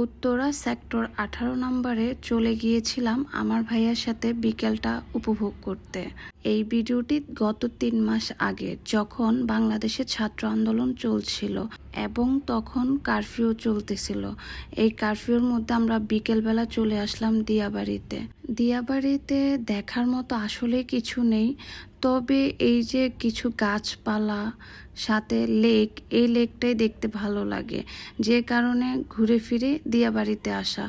Uttara sector 18 নম্বরে চলে গিয়েছিলাম আমার ভাইয়ার সাথে বিকেলটা উপভোগ করতে। এই ভিডিওটি গত 3 মাস আগে, যখন বাংলাদেশে ছাত্র আন্দোলন চলছিল এবং তখন কারফিউ চলতেছিল। এই কারফিউর মধ্যে আমরা বিকেলবেলা চলে আসলাম দিয়াবাড়িতে। দিয়াবাড়িতে দেখার মতো আসলে কিছু নেই, তবে এই যে কিছু গাছপালা সাথে লেক, এই লেকটাই দেখতে ভালো লাগে, যে কারণে ঘুরে ফিরে দিয়াবাড়িতে আসা।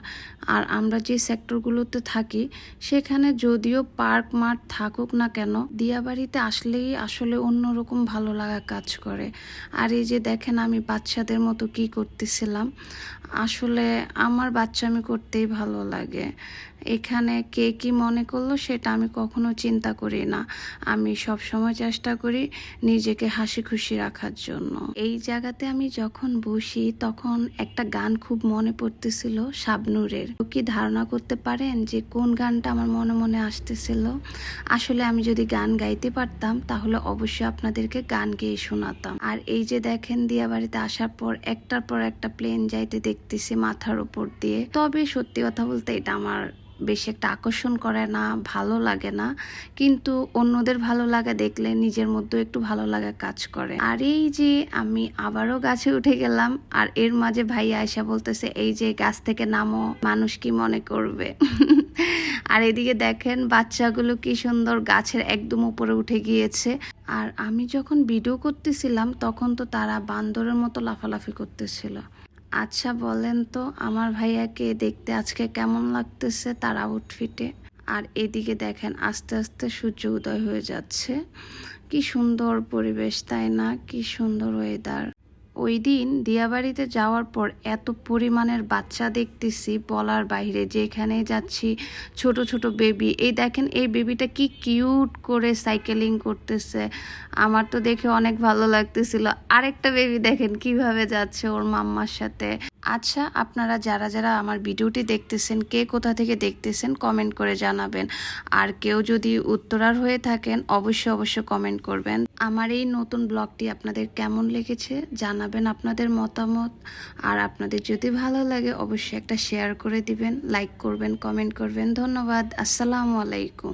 আর আমরা যে সেক্টরগুলোতে থাকি সেখানে যদিও পার্ক মাঠ থাকুক না কেন, দিয়াবাড়িতে আসলেই আসলে অন্যরকম ভালো লাগা কাজ করে। আর এই যে দেখেন আমি বাচ্চাদের মতো কি করতেছিলাম, আসলে আমার বাচ্চামি করতেই ভালো লাগে। এখানে কে কি মনে করলো সেটা আমি কখনো চিন্তা করি না, আমি সব সময় চেষ্টা করি নিজেকে হাসি খুশি রাখার জন্য। এই জায়গাতে আমি যখন বসি তখন একটা গান খুব মনে পড়তেছিল শাবনূরের। কি ধারণা করতে পারেন যে কোন গানটা আমার মনে মনে আসতেছিল? আসলে আমি যদি গান গাইতে পারতাম তাহলে অবশ্যই আপনাদেরকে গান গেয়ে শোনাতাম। আর এই যে দেখেন দিয়াবাড়িতে আসার পর একটার পর একটা প্লেন যাইতে দেখতেছি মাথার উপর দিয়ে। তবে সত্যি কথা বলতে এটা আমার বেশি একটা আকর্ষণ করে না, ভালো লাগে না, কিন্তু অন্যদের ভালো লাগা দেখলে নিজের মধ্যেও একটু ভালো লাগা কাজ করে। আর এই যে আমি আবারও গাছে উঠে গেলাম, আর এর মাঝে ভাইয়া আয়সা বলতেছে এই যে গাছ থেকে নামো, মানুষ কি মনে করবে। আর এদিকে দেখেন বাচ্চাগুলো কি সুন্দর গাছের একদম উপরে উঠে গিয়েছে। আর আমি যখন ভিডিও করতেছিলাম তখন তো তারা বান্দরের মতো লাফালাফি করতেছিল। আচ্ছা বলেন তো আমার ভাইয়াকে দেখতে আজকে কেমন লাগতেছে তার আউটফিটে? আর এদিকে দেখেন আস্তে আস্তে সূর্য উদয় হয়ে যাচ্ছে। কি সুন্দর পরিবেশ, তাই না? কি সুন্দর ওয়েদার। ওই দিন দিয়াবাড়িতে যাওয়ার পর এত পরিমাণের বাচ্চা দেখতেছি বলার বাইরে, যেখানে যাচ্ছি ছোট ছোট বেবি। এই দেখেন এই বেবিটা কি কিউট করে সাইকেলিং করতেছে, আমার তো দেখে অনেক ভালো লাগতেছিল। আরেকটা বেবি দেখেন কিভাবে যাচ্ছে ওর মাম্মার সাথে। আচ্ছা, আপনারা যারা যারা আমার ভিডিওটি দেখতেছেন, কে কোথা থেকে দেখতেছেন কমেন্ট করে জানাবেন। আর কেউ যদি উত্তরার হয়ে থাকেন অবশ্যই কমেন্ট করবেন। আমার এই নতুন ব্লগটি আপনাদের কেমন লেগেছে জানাবেন আপনাদের মতামত। আর আপনাদের যদি ভালো লাগে অবশ্যই একটা শেয়ার করে দিবেন, লাইক করবেন, কমেন্ট করবেন। ধন্যবাদ। আসসালামু আলাইকুম।